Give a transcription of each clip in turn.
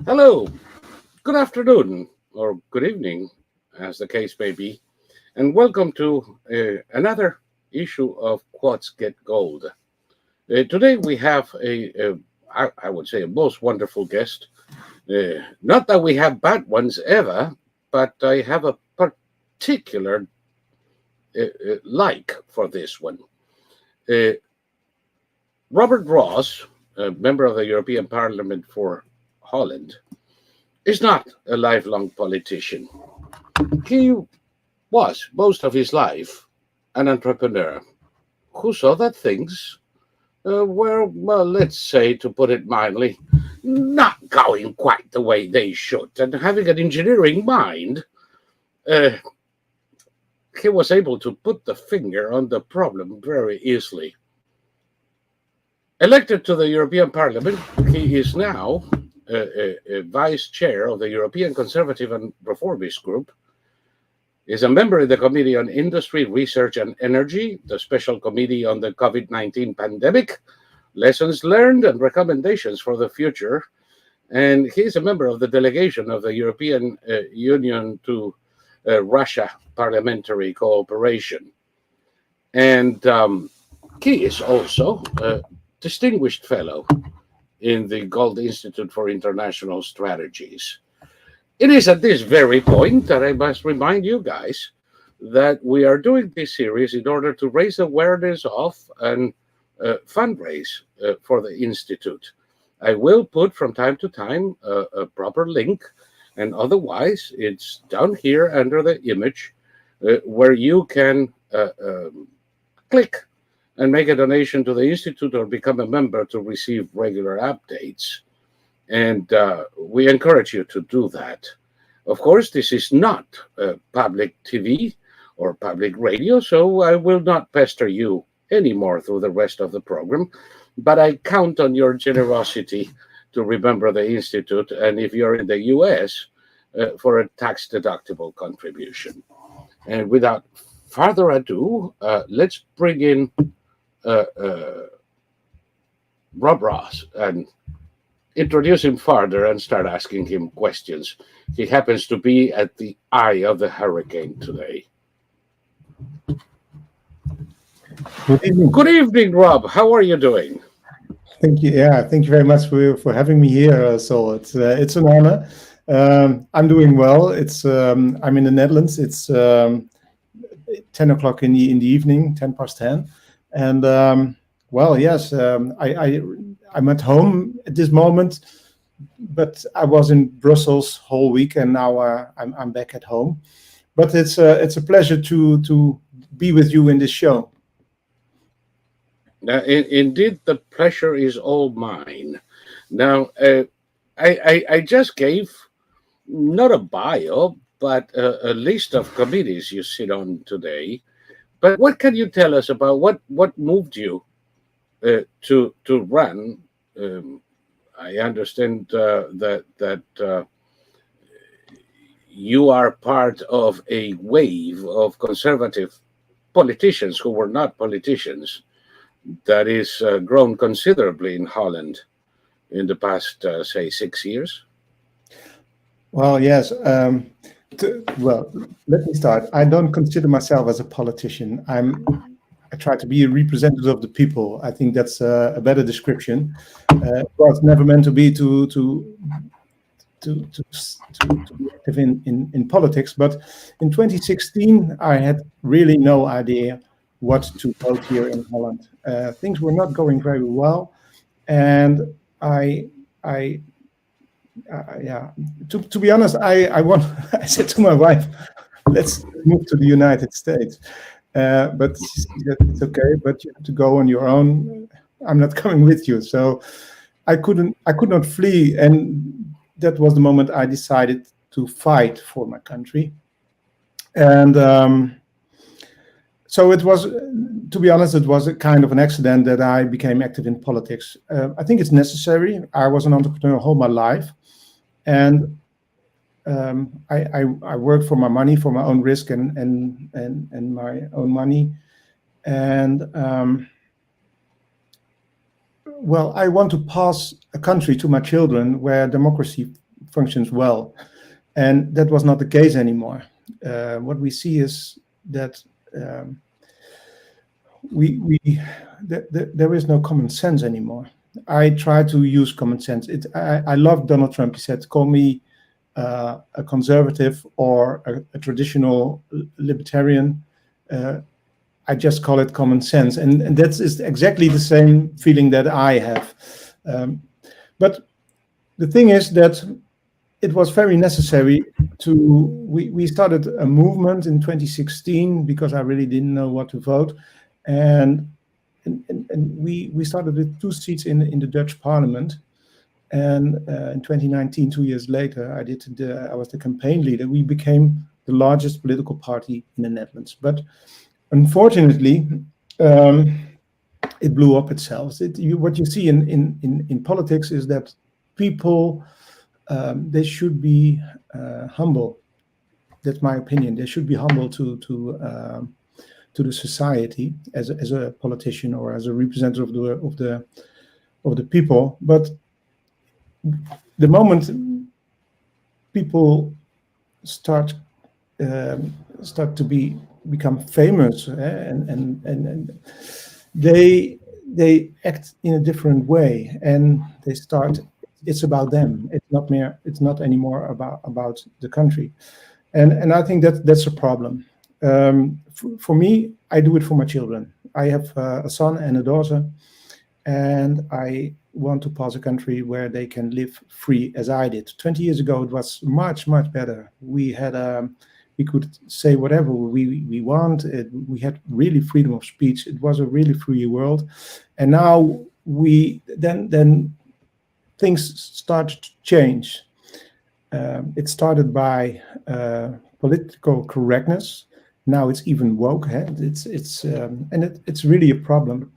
Hello, good afternoon, or good evening, as the case may be, and welcome to another issue of Quads Get Gold. Today we have I would say, a most wonderful guest. Not that we have bad ones ever, but I have a particular like for this one. Robert Roos, a member of the European Parliament for Holland, is not a lifelong politician. He was, most of his life, an entrepreneur who saw that things were, well, let's say, to put it mildly, not going quite the way they should. And having an engineering mind, he was able to put the finger on the problem very easily. Elected to the European Parliament, he is now vice chair of the European Conservative and Reformist Group, is a member of the Committee on Industry, Research and Energy, the Special Committee on the COVID-19 pandemic, lessons learned and recommendations for the future, and he is a member of the Delegation of the European Union to Russia Parliamentary Cooperation. And he is also a distinguished fellow in the Gold Institute for International Strategies. It is at this very point that I must remind you guys that we are doing this series in order to raise awareness of and fundraise for the Institute. I will put from time to time a proper link, and otherwise it's down here under the image where you can click and make a donation to the Institute or become a member to receive regular updates. And we encourage you to do that. Of course, this is not public TV or public radio, so I will not pester you anymore through the rest of the program, but I count on your generosity to remember the Institute, and if you're in the US, for a tax-deductible contribution. And without further ado, let's bring in Rob Roos and introduce him further and start asking him questions. He happens to be at the eye of the hurricane today. Good evening. Good evening, Rob. How are you doing? Thank you. Yeah, thank you very much for having me here. So it's an honor. I'm doing well. I'm in the Netherlands. It's 10 o'clock in the evening, 10 past 10. And well, yes, I'm at home at this moment, but I was in Brussels whole week, and now I'm back at home. But it's a pleasure to be with you in this show. Indeed, the pleasure is all mine. Now, I just gave not a bio, but a list of committees you sit on today. But what can you tell us about what moved you to run? I understand that you are part of a wave of conservative politicians who were not politicians that is grown considerably in Holland in the past, say, 6 years. Well, yes. Well, let me start. I don't consider myself as a politician. I try to be a representative of the people. I think that's a better description. It was never meant to be to be active in politics. But in 2016, I had really no idea what to vote here in Holland. Things were not going very well, and I yeah. To be honest, I want. I said to my wife, let's move to the United States, but she said it's okay, but you have to go on your own. I'm not coming with you. So I could not flee, and that was the moment I decided to fight for my country. And so it was, to be honest, it was a kind of an accident that I became active in politics. I think it's necessary. I was an entrepreneur all my life, and I worked for my money, for my own risk, and my own money. And well, I want to pass a country to my children where democracy functions well, and that was not the case anymore. What we see is that there is no common sense anymore. I try to use common sense. I love Donald Trump. He said, "Call me a conservative or a traditional libertarian. I just call it common sense," and that is exactly the same feeling that I have. But the thing is that it was very necessary we started a movement in 2016 because I really didn't know what to vote, and we started with 2 seats in the Dutch Parliament. And in 2019, 2 years later, I was the campaign leader. We became the largest political party in the Netherlands. But unfortunately, it blew up itself. What you see in politics is that people, they should be humble. That's my opinion. They should be humble to the society as a politician or as a representative of the people. But the moment people start to become famous, and they act in a different way, and they start. It's about them. It's not anymore about the country, and I think that's a problem. For me, I do it for my children. I have a son and a daughter, and I want to pass a country where they can live free as I did. 20 years ago, it was much, much better. We could say whatever we want. We had really freedom of speech. It was a really free world. And now then things started to change. It started by political correctness. Now it's even woke. It's really a problem.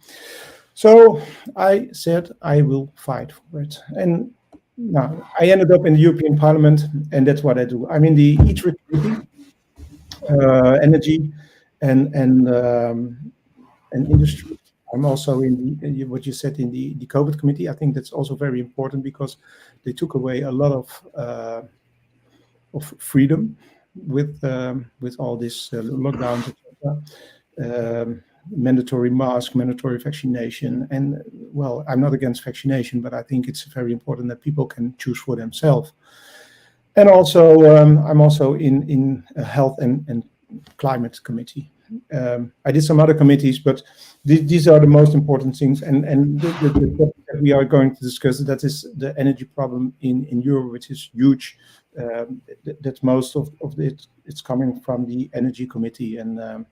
So I said I will fight for it, and now I ended up in the European Parliament, and that's what I do. I'm in the ITRE committee, energy and industry. I'm also in what you said in the COVID committee. I think that's also very important because they took away a lot of freedom with all this lockdowns, etc. Mandatory mask, mandatory vaccination, and well, I'm not against vaccination, but I think it's very important that people can choose for themselves. And also, I'm also in a health and climate committee. I did some other committees, but these are the most important things. And the topic that we are going to discuss, that is the energy problem in Europe, which is huge. That most of it's coming from the energy committee, and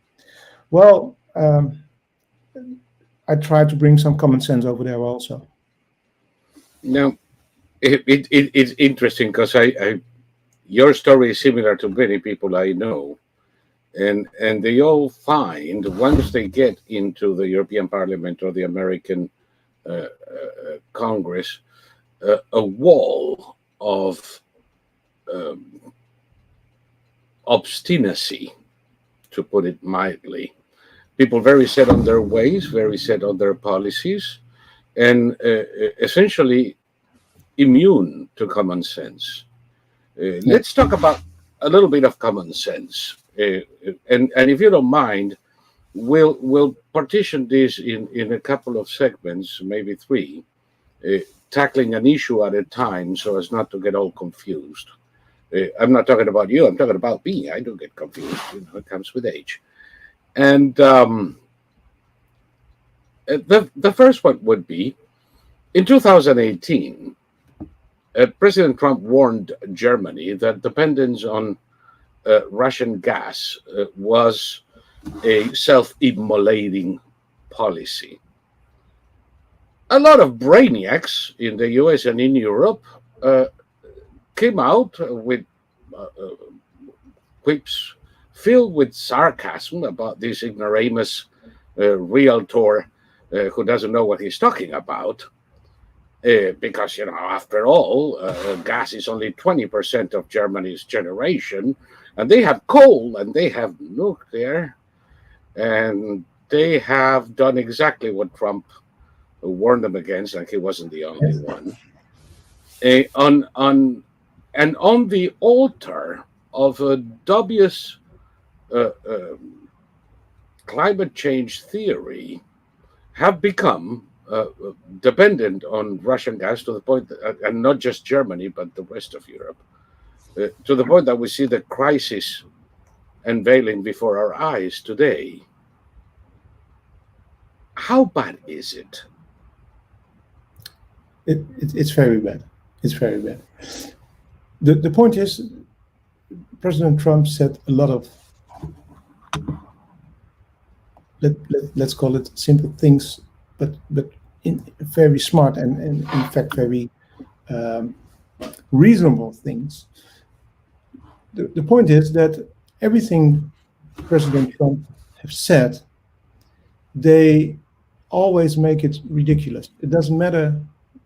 I try to bring some common sense over there also. Now, it's interesting because your story is similar to many people I know, and they all find once they get into the European Parliament or the American Congress, a wall of obstinacy, to put it mildly. People very set on their ways, very set on their policies, and essentially immune to common sense. Let's talk about a little bit of common sense, and if you don't mind, we'll partition this in a couple of segments, maybe 3, tackling an issue at a time so as not to get all confused. I'm not talking about you. I'm talking about me. I do get confused. It comes with age. And the first one would be, in 2018, President Trump warned Germany that dependence on Russian gas was a self-immolating policy. A lot of brainiacs in the US and in Europe came out with quips filled with sarcasm about this ignoramus realtor who doesn't know what he's talking about. Because, after all, gas is only 20% of Germany's generation, and they have coal and they have nuclear, and they have done exactly what Trump warned them against, and he wasn't the only one. On the altar of a dubious climate change theory, have become dependent on Russian gas to the point that, and not just Germany, but the rest of Europe, to the point that we see the crisis unveiling before our eyes today. How bad is it? It's very bad. It's very bad. The point is, President Trump said a lot of, let's call it simple things, but very smart and in fact very reasonable things. The point is that everything President Trump has said, they always make it ridiculous. It doesn't matter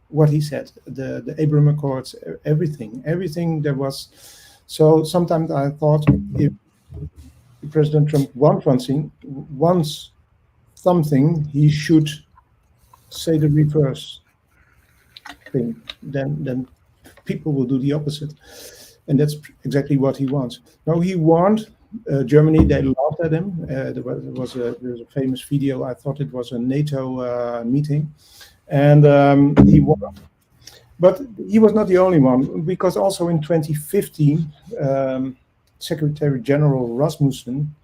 what he said, the Abraham Accords, everything there was. So sometimes I thought, if President Trump wants something, he should say the reverse thing. Then people will do the opposite, and that's exactly what he wants. Now, he warned Germany. They laughed at him. There's a famous video. I thought it was a NATO meeting, and he warned. But he was not the only one, because also in 2015, Secretary General Rasmussen,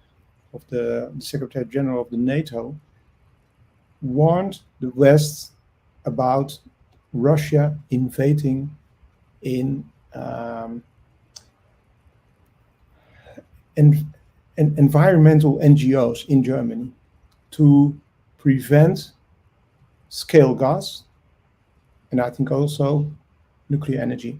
of the Secretary General of the NATO, warned the West about Russia invading in environmental NGOs in Germany to prevent scale gas, and I think also nuclear energy.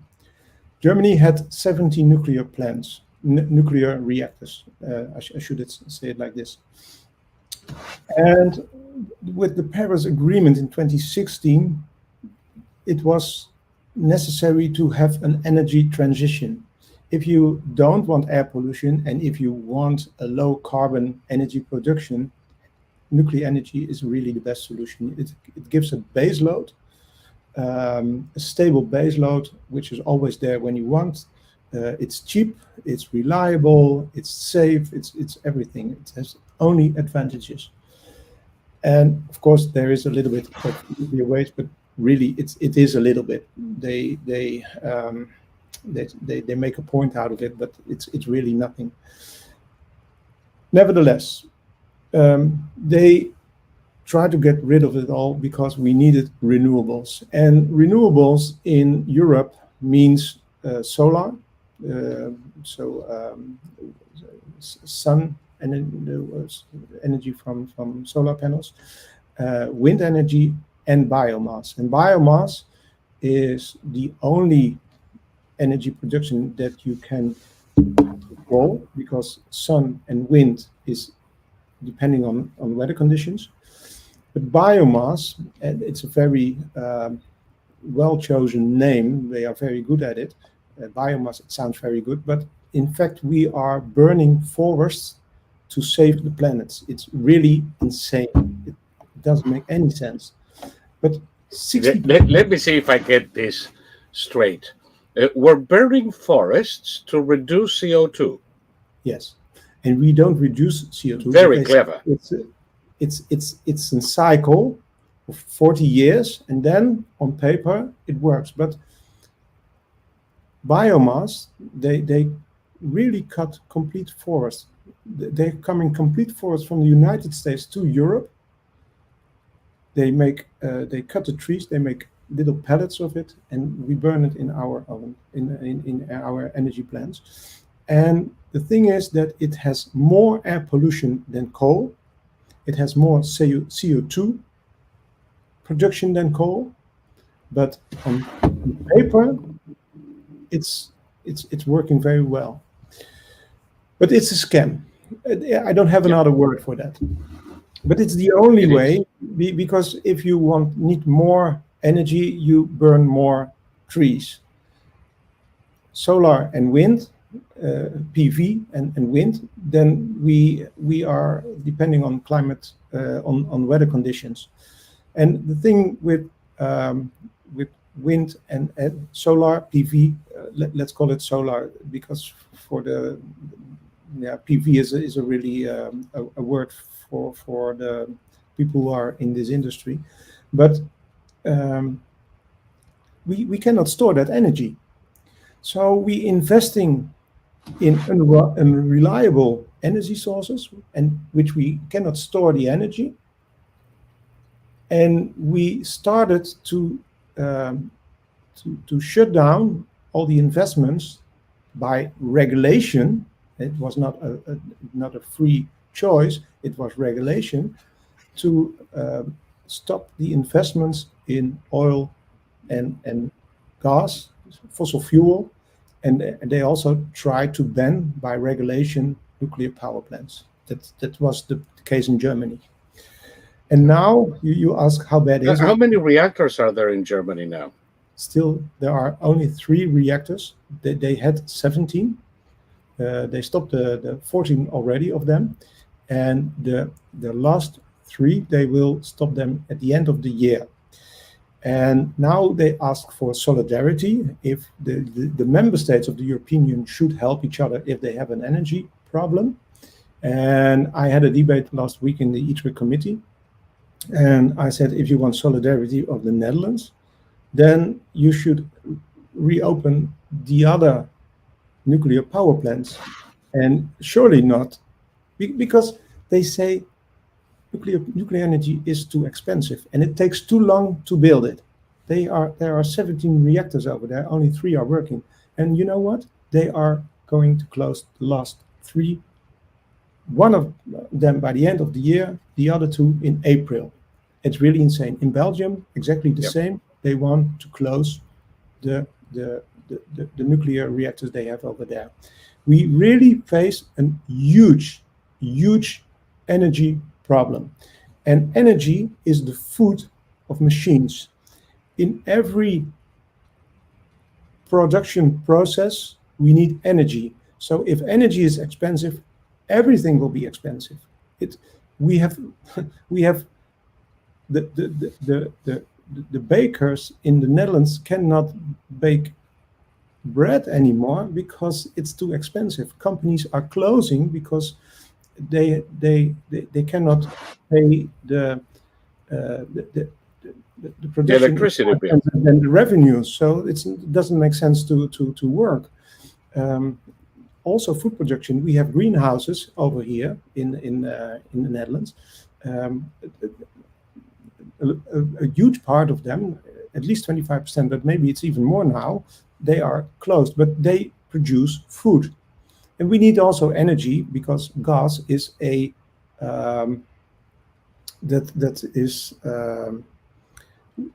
Germany had 70 nuclear plants, nuclear reactors. I should say it like this. And with the Paris Agreement in 2016, it was necessary to have an energy transition. If you don't want air pollution and if you want a low carbon energy production, nuclear energy is really the best solution. It gives a base load, a stable base load, which is always there when you want. It's cheap, it's reliable, it's safe, it's everything. It has only advantages. And of course, there is a little bit of nuclear waste, but really, it is a little bit. They make a point out of it, but it's really nothing. Nevertheless, they try to get rid of it all because we needed renewables, and renewables in Europe means solar, sun and energy from solar panels, wind energy, and biomass. And biomass is the only energy production that you can control, because sun and wind is depending on weather conditions. But biomass, and it's a very well-chosen name, they are very good at it. Biomass, it sounds very good, but in fact we are burning forests to save the planet. It's really insane. It doesn't make any sense. But let me see if I get this straight. We're burning forests to reduce CO2. Yes, and we don't reduce CO2. Very clever. It's a cycle of 40 years, and then on paper it works. But biomass, they really cut complete forests. They're coming complete forests from the United States to Europe. They cut the trees. They make little pellets of it, and we burn it in our oven, in our energy plants. And the thing is that it has more air pollution than coal. It has more CO2 production than coal, but on paper, it's working very well. But it's a scam. I don't have another word for that. But it's the only way, because if you need more energy, you burn more trees. Solar and wind, PV and wind, then we are depending on climate, on weather conditions. And the thing with wind and solar, PV, let's call it solar, because for the PV is a really a word for the people who are in this industry, but we cannot store that energy. So we investing in unreliable energy sources, and which we cannot store the energy. And we started to shut down all the investments by regulation. It was not a free choice. It was regulation to stop the investments in oil and gas, fossil fuel, and they also tried to ban by regulation nuclear power plants. That was the case in Germany. And now you ask how bad is it? How many reactors are there in Germany now? Still, there are only 3 reactors. They had 17. They stopped the 14 already of them, and the last 3 they will stop them at the end of the year. And now they ask for solidarity. If the member states of the European Union should help each other if they have an energy problem. And I had a debate last week in the ITRE committee, and I said, if you want solidarity of the Netherlands, then you should reopen the other nuclear power plants, and surely not, because they say nuclear energy is too expensive and it takes too long to build it. There are 17 reactors over there, only 3 are working, and you know what? They are going to close the last 3. One of them by the end of the year, the other 2 in April. It's really insane. In Belgium, exactly the same. They want to close the nuclear reactors they have over there. We really face a huge energy problem. And energy is the food of machines. In every production process, we need energy. So if energy is expensive, everything will be expensive. We have the bakers in the Netherlands cannot bake bread anymore because it's too expensive. Companies are closing because they cannot pay the production, the electricity bill, and the revenues. So it doesn't make sense to work. Also, food production. We have greenhouses over here in the Netherlands. A huge part of them, at least 25%, but maybe it's even more now, they are closed, but they produce food. And we need also energy, because gas is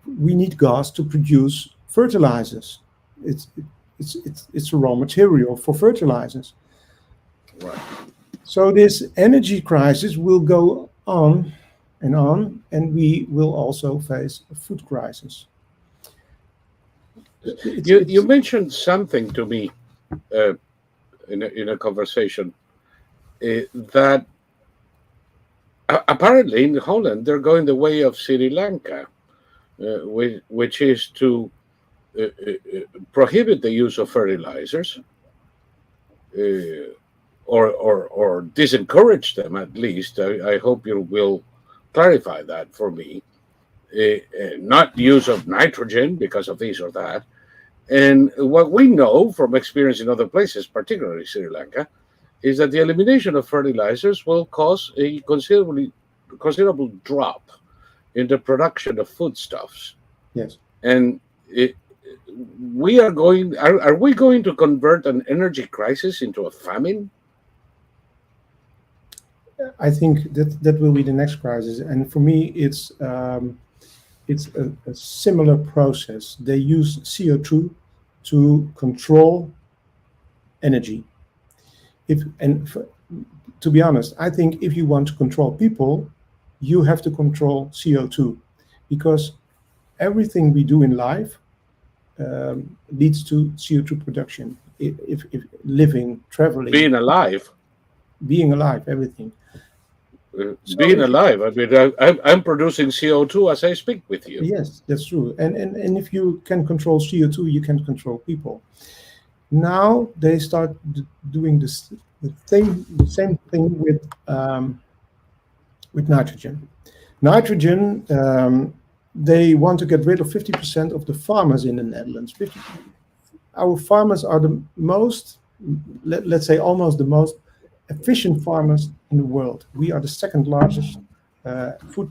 we need gas to produce fertilizers. It's a raw material for fertilizers. right? So this energy crisis will go on, and we will also face a food crisis. You mentioned something to me in a conversation that apparently in Holland they're going the way of Sri Lanka, which is to prohibit the use of fertilizers, or disencourage them at least. I hope you will clarify that for me. Not use of nitrogen because of this or that. And what we know from experience in other places, particularly Sri Lanka, is that the elimination of fertilizers will cause a considerable drop in the production of foodstuffs. Yes. And are we going to convert an energy crisis into a famine? I think that will be the next crisis, and for me, it's a similar process. They use CO2 to control energy. To be honest, I think if you want to control people, you have to control CO2, because everything we do in life leads to CO2 production. If living, traveling, Being alive. Everything. Being alive. I mean, I'm producing CO2 as I speak with you. Yes, that's true. And if you can control CO2, you can control people. Now they start doing the same thing with nitrogen. Nitrogen, they want to get rid of 50% of the farmers in the Netherlands. Our farmers are the most, let's say, almost the most efficient farmers in the world. We are the second largest food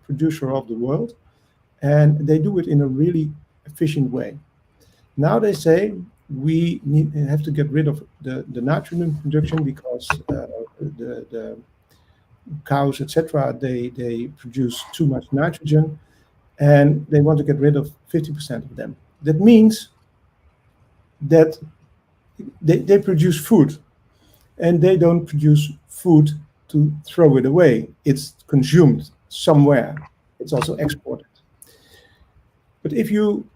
producer of the world, and they do it in a really efficient way. Now they say we have to get rid of the nitrogen production because the cows, etc., they produce too much nitrogen, and they want to get rid of 50% of them. That means that they produce food, and they don't produce food to throw it away. It's consumed somewhere. It's also exported. But if you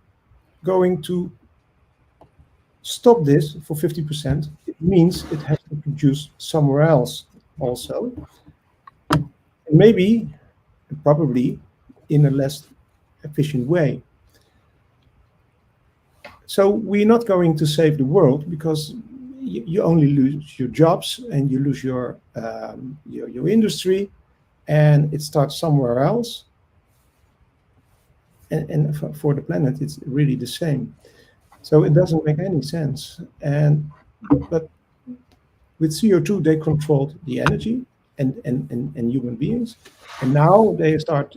going to stop this for 50%, it means it has to produce somewhere else also. And maybe, probably, in a less efficient way. So we're not going to save the world, because you only lose your jobs and you lose your industry, and it starts somewhere else. And for the planet, it's really the same. So it doesn't make any sense. But with CO2, they controlled the energy and human beings. And now they start,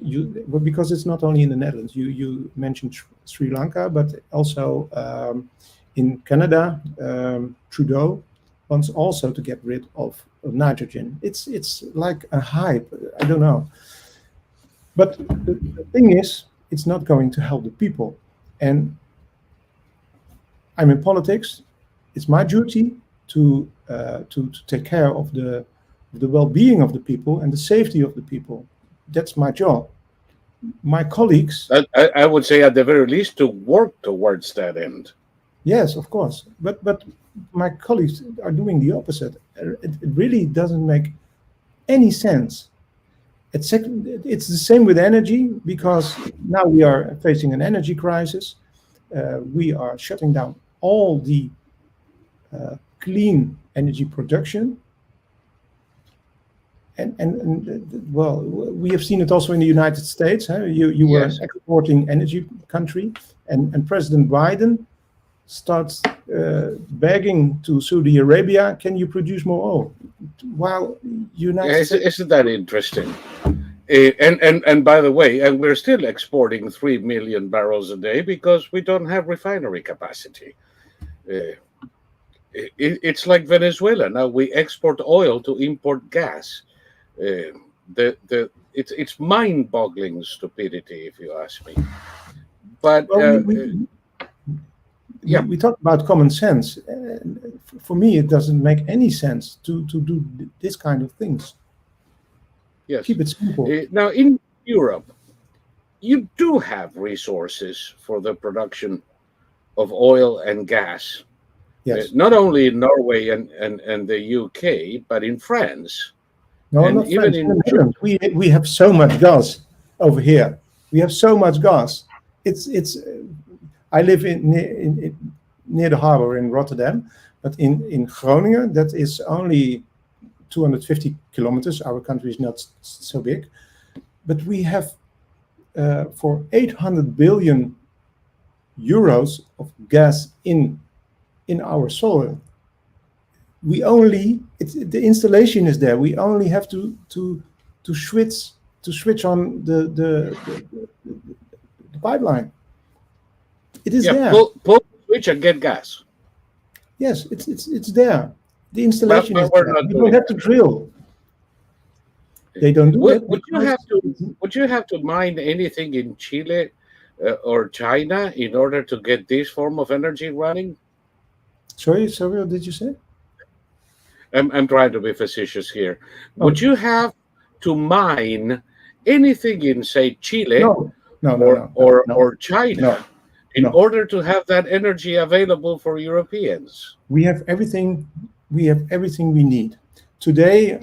because it's not only in the Netherlands. You mentioned Sri Lanka, but also in Canada, Trudeau wants also to get rid of nitrogen. It's like a hype. I don't know. But the thing is, it's not going to help the people. And I'm in politics. It's my duty to take care of the well-being of the people and the safety of the people. That's my job. My colleagues... I would say at the very least to work towards that end. Yes, of course. But my colleagues are doing the opposite. It really doesn't make any sense. It's the same with energy, because now we are facing an energy crisis. We are shutting down all the clean energy production. And well, we have seen it also in the United States. You were an exporting energy country, and President Biden starts begging to Saudi Arabia, can you produce more oil? While United States... Isn't that interesting? And by the way, and we're still exporting 3 million barrels a day because we don't have refinery capacity. It's like Venezuela. Now we export oil to import gas. It's mind-boggling stupidity, if you ask me. But we talk about common sense. For me, it doesn't make any sense to do this kind of things. Yes. Keep it simple. Now, in Europe, you do have resources for the production of oil and gas. Yes. Not only in Norway and the UK, but in France. No, and not even France. in Netherlands. We have so much gas over here. We have so much gas. It's. I live near the harbor in Rotterdam, but in Groningen, that is only 250 kilometers. Our country is not so big, but we have for 800 billion euros of gas in our soil. We only the installation is there. We only have to switch on the pipeline. It is Yeah, there. pull the switch and get gas. Yes, it's there. The installation But is we're there. not You doing don't have to drill. They don't do Would, it would you because have to would you have to mine anything in Chile or China in order to get this form of energy running? sorry, what did you say? I'm trying to be facetious here. Oh, Would you have to mine anything in, say, Chile no, no, no, or no, no, or no, or China no, in no. order to have that energy available for Europeans? We have everything. We have everything we need. Today,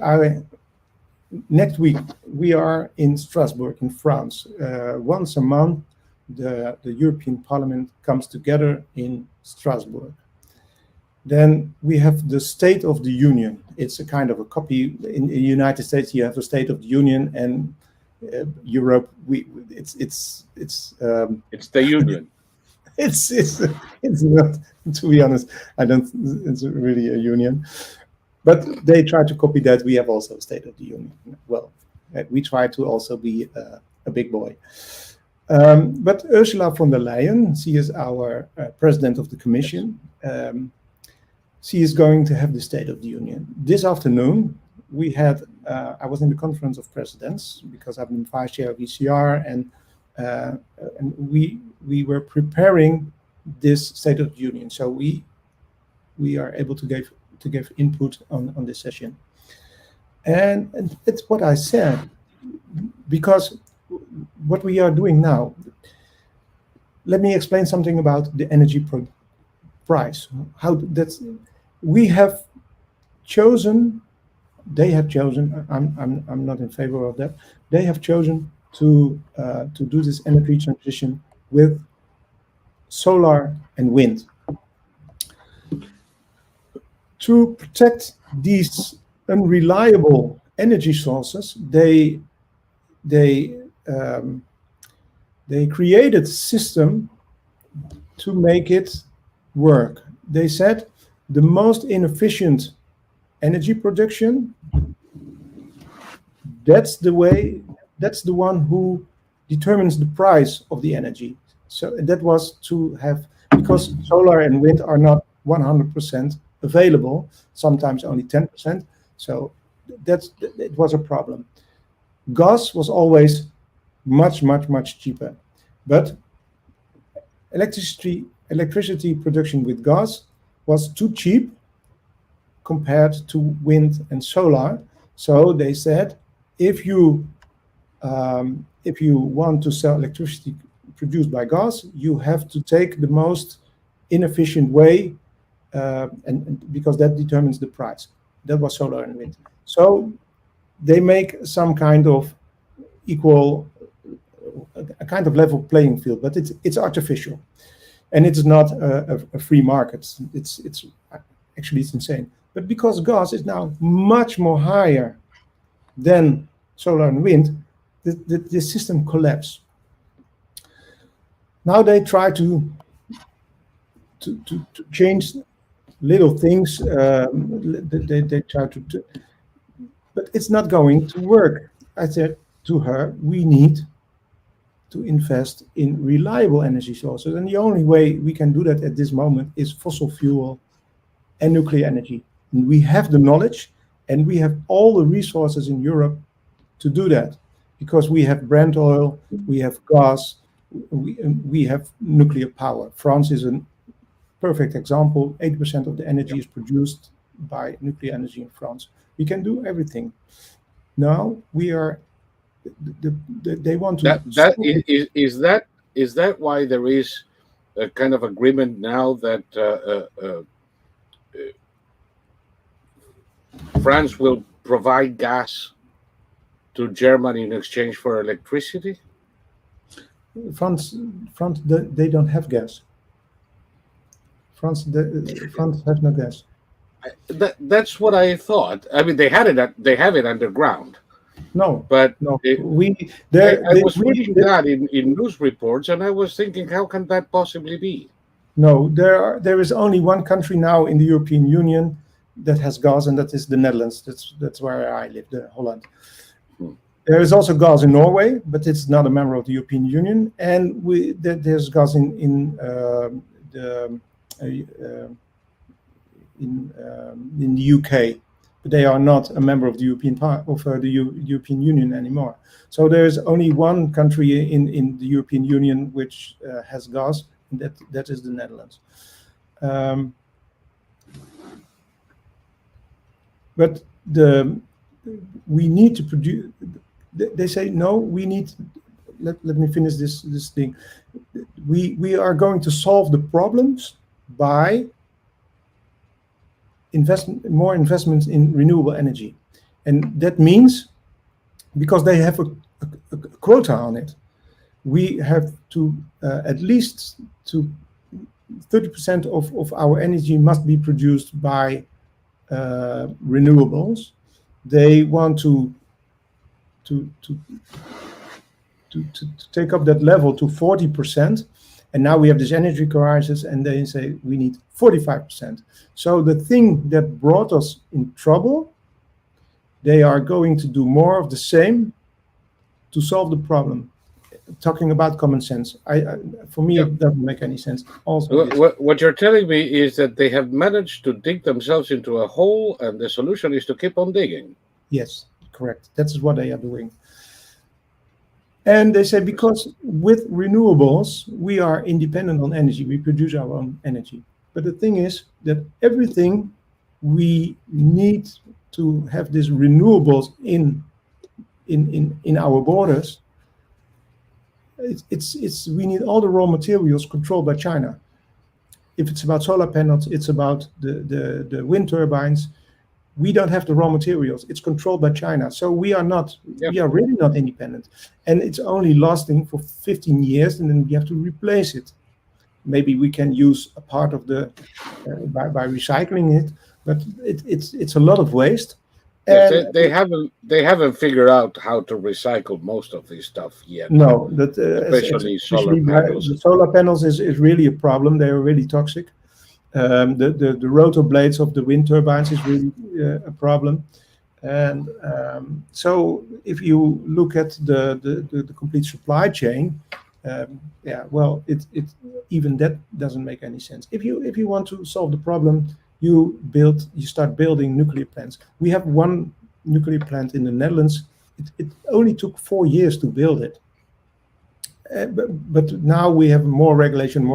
next week, we are in Strasbourg, in France. Once a month, the European Parliament comes together in Strasbourg. Then we have the State of the Union. It's a kind of a copy. In the United States, you have a State of the Union, and Europe, it's It's the union. it's not. To be honest, I don't. It's really a union, but they try to copy that. We have also a State of the Union. Well, we try to also be a big boy. But Ursula von der Leyen, she is our president of the Commission. She is going to have the State of the Union. This afternoon, we had, I was in the Conference of Presidents because I'm vice chair of ECR, and we were preparing this State of the Union. So we are able to give input on this session. And it's what I said, because what we are doing now, let me explain something about the energy price. How that's we have chosen. They have chosen. I'm not in favor of that. They have chosen to do this energy transition with solar and wind. To protect these unreliable energy sources, they created a system to make it work. They said the most inefficient energy production, that's the one who determines the price of the energy. So that was to have, because solar and wind are not 100% available, sometimes only 10%. So it was a problem. Gas was always much cheaper, but electricity production with gas was too cheap compared to wind and solar. So they said, if you want to sell electricity produced by gas, you have to take the most inefficient way, and because that determines the price. That was solar and wind. So they make some kind of equal, a kind of level playing field, but it's artificial, and it's not a free market. It's actually it's insane. But because gas is now much more higher than solar and wind, the system collapsed. Now they try to change little things. They try to, but it's not going to work. I said to her, we need to invest in reliable energy sources, and the only way we can do that at this moment is fossil fuel and nuclear energy. And we have the knowledge, and we have all the resources in Europe to do that, because we have Brent oil, we have gas, we have nuclear power. France is a perfect example. 80% of the energy is produced by nuclear energy in France. We can do everything. Now we are. They want to. Is that why there is a kind of agreement now that France will provide gas to Germany in exchange for electricity? France, they don't have gas. France has no gas. That's what I thought. I mean, they have it underground. No, but no. I was reading that in news reports, and I was thinking, how can that possibly be? No, there is only one country now in the European Union that has gas, and that is the Netherlands. That's where I live, Holland. There is also gas in Norway, but it's not a member of the European Union. And there's gas in the UK, but they are not a member of the European Union anymore. So there is only one country in the European Union which has gas, and that is the Netherlands. But we need to produce. They say no. We need. Let me finish this thing. We are going to solve the problems by more investments in renewable energy, and that means because they have a quota on it, we have to at least to 30% of our energy must be produced by renewables. They want to take up that level to 40%, and now we have this energy crisis, and they say we need 45%. So the thing that brought us in trouble, they are going to do more of the same to solve the problem. Talking about common sense, for me, it doesn't make any sense. Also, what you're telling me is that they have managed to dig themselves into a hole, and the solution is to keep on digging. Yes, correct. That's what they are doing. And they say because with renewables, we are independent on energy. We produce our own energy. But the thing is that everything we need to have these renewables in our borders. We need all the raw materials controlled by China. If it's about solar panels, it's about the wind turbines. We don't have the raw materials. It's controlled by China. So we are really not independent. And it's only lasting for 15 years, and then we have to replace it. Maybe we can use a part of by recycling it, but it's a lot of waste. Yes, they haven't figured out how to recycle most of this stuff yet. No, especially solar panels. The solar panels is really a problem. They are really toxic. The rotor blades of the wind turbines is really a problem. And so if you look at the complete supply chain, even that doesn't make any sense. If you want to solve the problem, you start building nuclear plants. We have one nuclear plant in the Netherlands. It only took 4 years to build it. But now we have more regulation.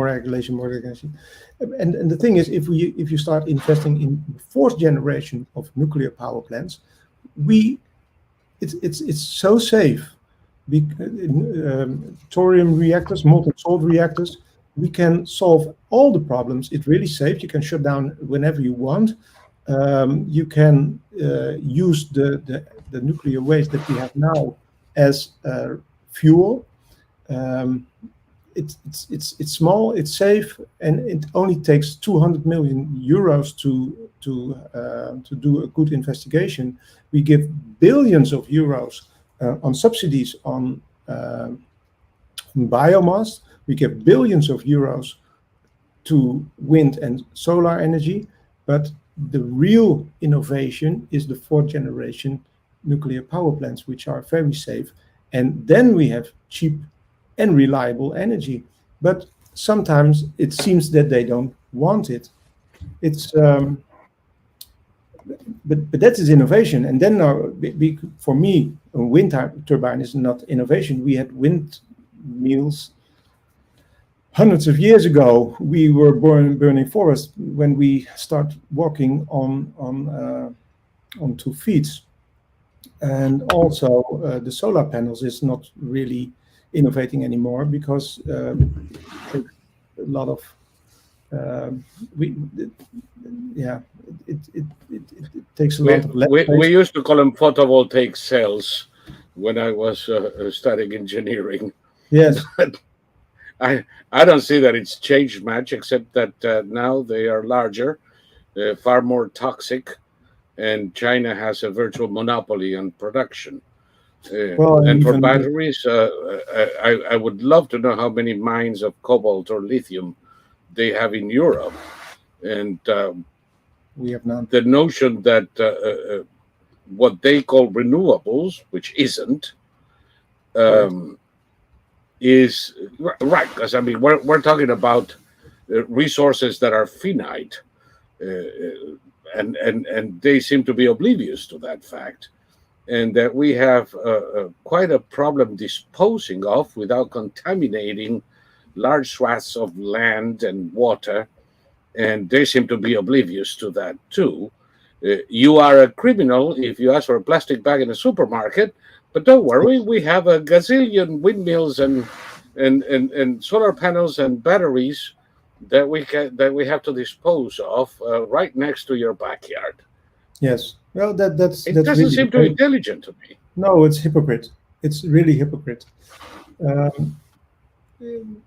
And the thing is, if you start investing in the 4th generation of nuclear power plants, it's so safe. Thorium reactors, molten salt reactors, we can solve all the problems. It's really safe. You can shut down whenever you want. You can use the nuclear waste that we have now as fuel. It's small, it's safe, and it only takes 200 million euros to do a good investigation. We give billions of euros on subsidies on biomass. We give billions of euros to wind and solar energy, but the real innovation is the 4th generation nuclear power plants, which are very safe. And then we have cheap and reliable energy. But sometimes it seems that they don't want it. But that is innovation. And then for me, a wind turbine is not innovation. We had windmills hundreds of years ago. We were burning forests when we start walking on 2 feet. And also the solar panels is not really innovating anymore because a lot of it takes a lot of we used to call them photovoltaic cells when I was studying engineering. Yes. I don't see that it's changed much, except that now they are larger, far more toxic, and China has a virtual monopoly on production. And for batteries, I would love to know how many mines of cobalt or lithium they have in Europe. And we have none. The notion that what they call renewables, which isn't, is right, because I mean we're talking about resources that are finite, and they seem to be oblivious to that fact, and that we have quite a problem disposing of without contaminating large swaths of land and water, and they seem to be oblivious to that too. You are a criminal if you ask for a plastic bag in a supermarket, but don't worry, we have a gazillion windmills and solar panels and batteries that we have to dispose of right next to your backyard. Yes. Well, It that's doesn't really seem too intelligent to me. no. It's hypocrite. It's really hypocrite.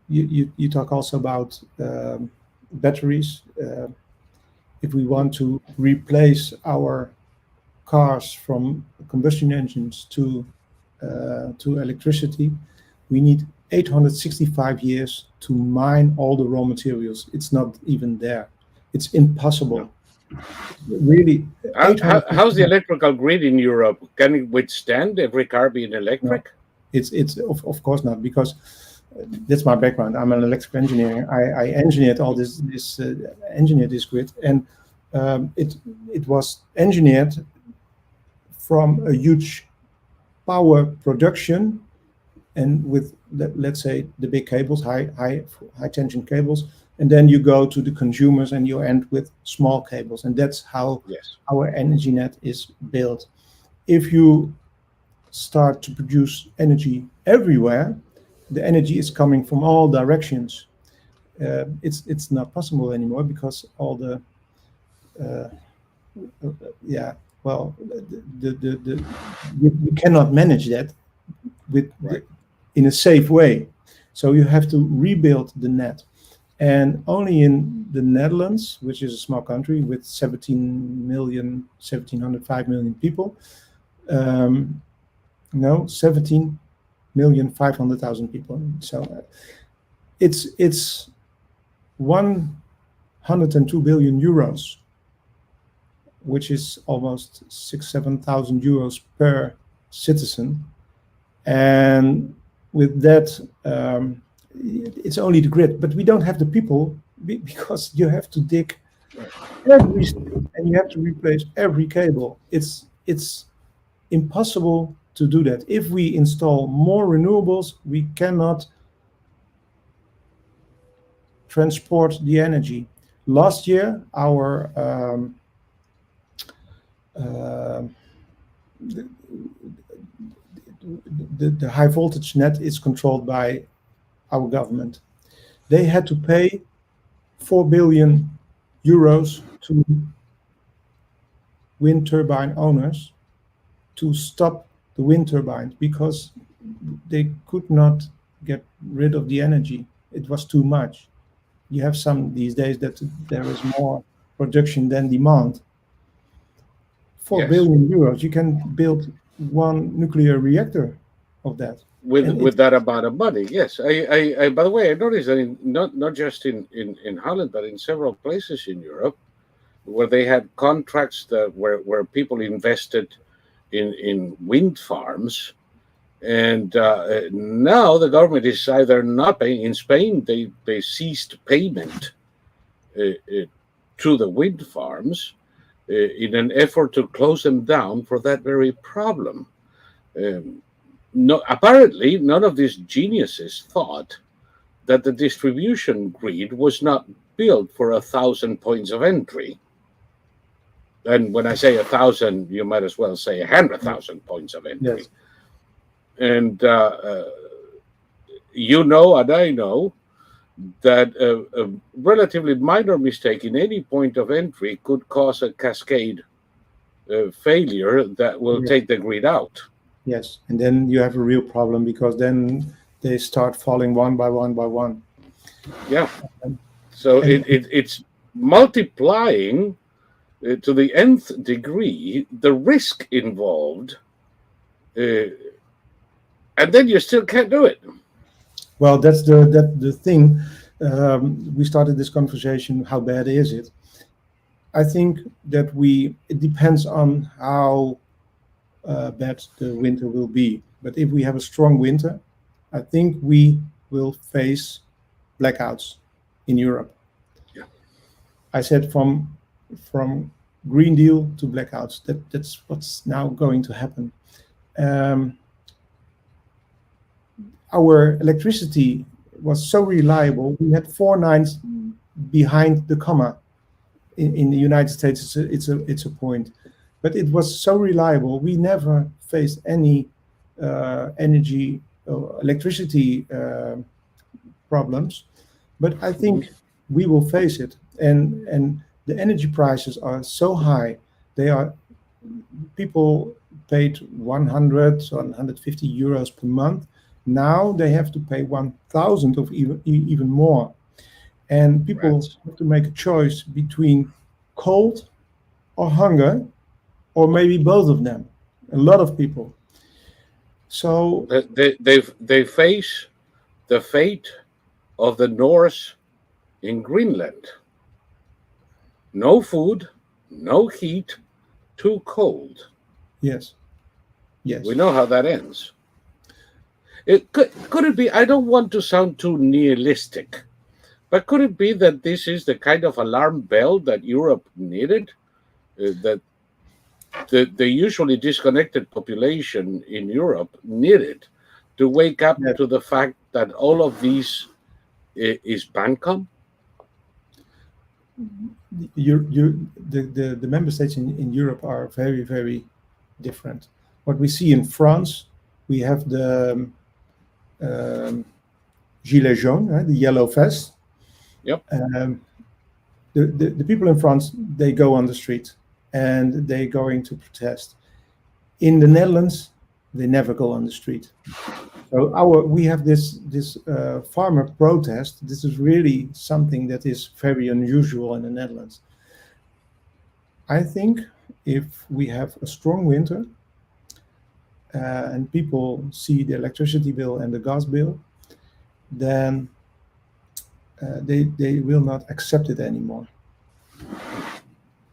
You talk also about batteries. If we want to replace our cars from combustion engines to electricity, we need 865 years to mine all the raw materials. It's not even there. It's impossible. Really. How's the electrical grid in Europe? Can it withstand every car being electric? No, it's of course not, because that's my background. I'm an electrical engineer. I engineered all this engineered this grid, and it was engineered from a huge power production, and with let's say the big cables, high tension cables, and then you go to the consumers and you end with small cables, and that's how our energy net is built. If you start to produce energy everywhere, the energy is coming from all directions. It's not possible anymore, because all the you cannot manage that in a safe way. So you have to rebuild the net. And only in the Netherlands, which is a small country with 17,500,000 people, 17,500,000 people. So it's 102 billion euros, which is almost 6,000-7,000 euros per citizen. And with that, it's only the grid, but we don't have the people, because you have to dig every step and you have to replace every cable. It's impossible to do that. If we install more renewables, we cannot transport the energy. Last year, our the high voltage net is controlled by our government. They had to pay 4 billion euros to wind turbine owners to stop the wind turbines, because they could not get rid of the energy. It was too much. You have some these days that there is more production than demand. 4 billion euros, you can build one nuclear reactor of that. With that amount of money, yes. I by the way, I noticed that not just in Holland, but in several places in Europe, where they had contracts where people invested in wind farms, and now the government is either not paying. In Spain, they ceased payment to the wind farms in an effort to close them down for that very problem. No, apparently, none of these geniuses thought that the distribution grid was not built for 1,000 points of entry. And when I say 1,000, you might as well say 100,000 points of entry. Yes. And you know, and I know, that a relatively minor mistake in any point of entry could cause a cascade failure that will take the grid out. Yes, and then you have a real problem, because then they start falling one by one by one. Yeah. So it's multiplying to the nth degree the risk involved, and then you still can't do it. Well, that's the thing. We started this conversation. How bad is it? I think that it depends on how bad the winter will be. But if we have a strong winter, I think we will face blackouts in Europe. Yeah. I said from Green Deal to blackouts. That's what's now going to happen. Our electricity was so reliable. We had 4 nines behind the comma. In the United States, it's a point, but it was so reliable. We never faced any energy or electricity problems. But I think we will face it, and the energy prices are so high. People paid 100 or 150 euros per month. Now they have to pay 1,000 of even more. And people have to make a choice between cold or hunger, or maybe both of them. A lot of people. So they face the fate of the Norse in Greenland. No food, no heat, too cold. Yes. We know how that ends. Could it be? I don't want to sound too nihilistic. But could it be that this is the kind of alarm bell that Europe needed? That the usually disconnected population in Europe needed to wake up to the fact that all of these is Bancom? The member states in Europe are very, very different. What we see in France, we have the Gilets jaunes, right? The yellow vest. Yep. The people in France, they go on the street and they're going to protest. In the Netherlands, they never go on the street. So we have this farmer protest. This is really something that is very unusual in the Netherlands. I think if we have a strong winter and people see the electricity bill and the gas bill, then they will not accept it anymore.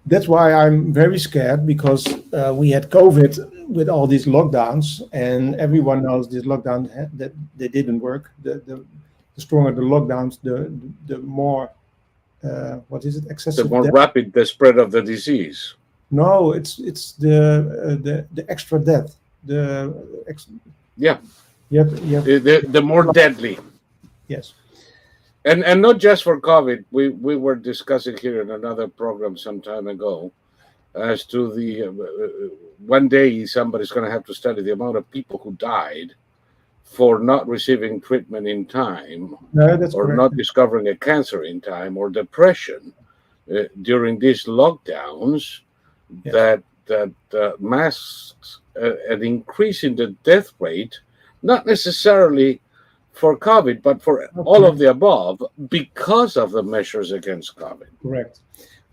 That's why I'm very scared, because we had COVID with all these lockdowns, and everyone knows this lockdown that they didn't work. The stronger the lockdowns, the more excessive. The more rapid the spread of the disease. No, it's the extra death. The more deadly. Yes. And not just for COVID. We were discussing here in another program some time ago as to the one day somebody's going to have to study the amount of people who died for not receiving treatment in time, or correct. not discovering a cancer in time, or depression during these lockdowns. Yes. That masks an increase in the death rate, not necessarily for COVID, but for all of the above, because of the measures against COVID. Correct.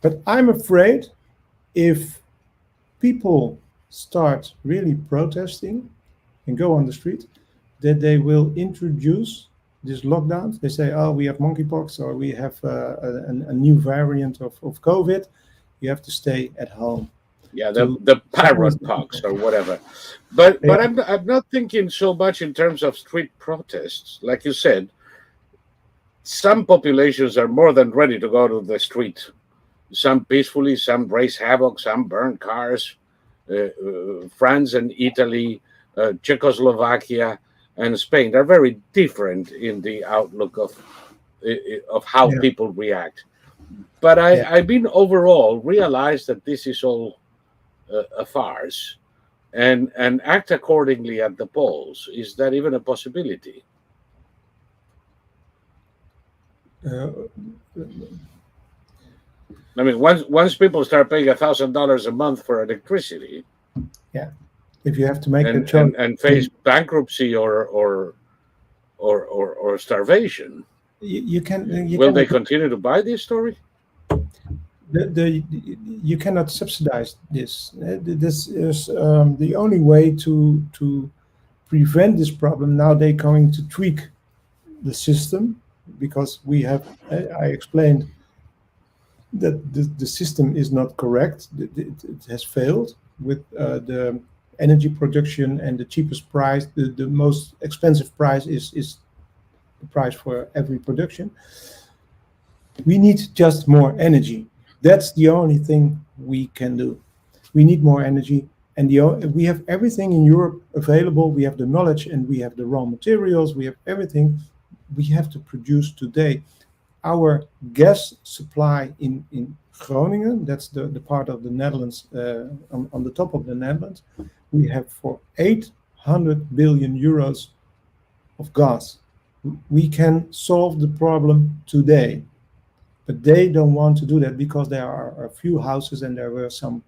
But I'm afraid if people start really protesting and go on the street, that they will introduce these lockdowns. They say, oh, we have monkeypox, or we have a new variant of COVID. You have to stay at home. Yeah, the parrot pox or whatever. But I'm not thinking so much in terms of street protests. Like you said, some populations are more than ready to go to the street. Some peacefully, some raise havoc, some burn cars. France and Italy, Czechoslovakia and Spain are very different in the outlook of how people react. But I've been overall realized that this is all a farce, and act accordingly at the polls. Is that even a possibility? I mean, once people start paying $1,000 a month for electricity, if you have to make a choice and face bankruptcy or starvation, will they continue to buy this story? You cannot subsidize this. This is the only way to prevent this problem. Now they're going to tweak the system, because I explained that the system is not correct. It has failed with the energy production, and the cheapest price, the most expensive price is the price for every production. We need just more energy. That's the only thing we can do. We need more energy, and we have everything in Europe available. We have the knowledge, and we have the raw materials. We have everything. We have to produce today. Our gas supply in Groningen, that's the part of the Netherlands, on the top of the Netherlands, we have for 800 billion euros of gas. We can solve the problem today, but they don't want to do that because there are a few houses and there were some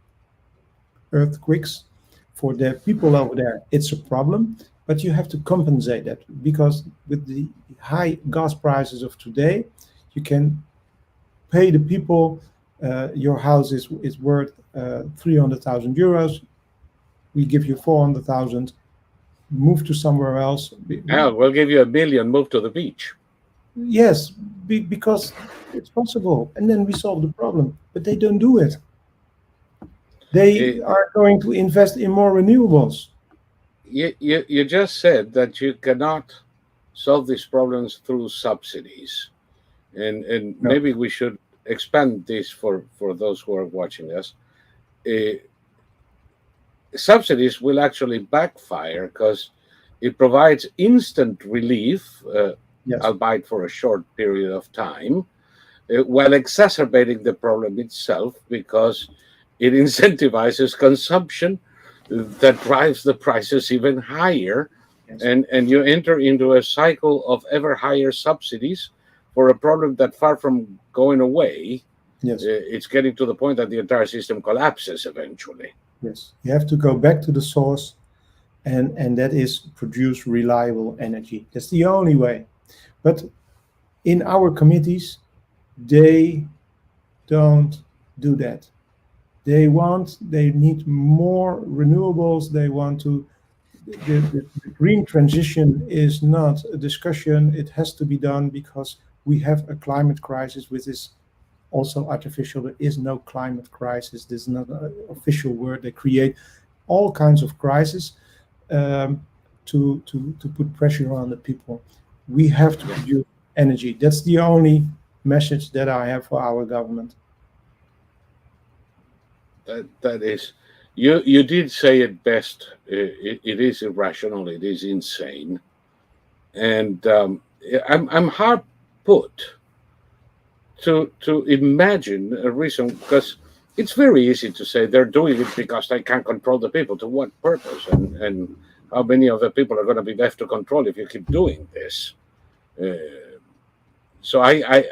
earthquakes. For the people over there, it's a problem, but you have to compensate that, because with the high gas prices of today, you can pay the people. Your house is worth 300,000 euros. We give you 400,000. Move to somewhere else. We'll give you 1 million. Move to the beach. Yes, because it's possible, and then we solve the problem. But they don't do it. They are going to invest in more renewables. You just said that you cannot solve these problems through subsidies, and no. Maybe we should expand this for those who are watching us. Subsidies will actually backfire because it provides instant relief, yes, albeit for a short period of time, while exacerbating the problem itself, because it incentivizes consumption that drives the prices even higher. Yes. And you enter into a cycle of ever higher subsidies for a problem that, far from going away, yes, it's getting to the point that the entire system collapses eventually. Yes, you have to go back to the source, and that is produce reliable energy. That's the only way. But in our committees, they don't do that. They need more renewables. They want to, the green transition is not a discussion. It has to be done because we have a climate crisis, which is also artificial. There is no climate crisis. This is not an official word. They create all kinds of crises to put pressure on the people. We have to produce energy. That's the only message that I have for our government. That is, you did say it best. It is irrational. It is insane, and I'm hard put to imagine a reason, because it's very easy to say they're doing it because they can't control the people. To what purpose? And how many of the people are going to be left to control if you keep doing this? So I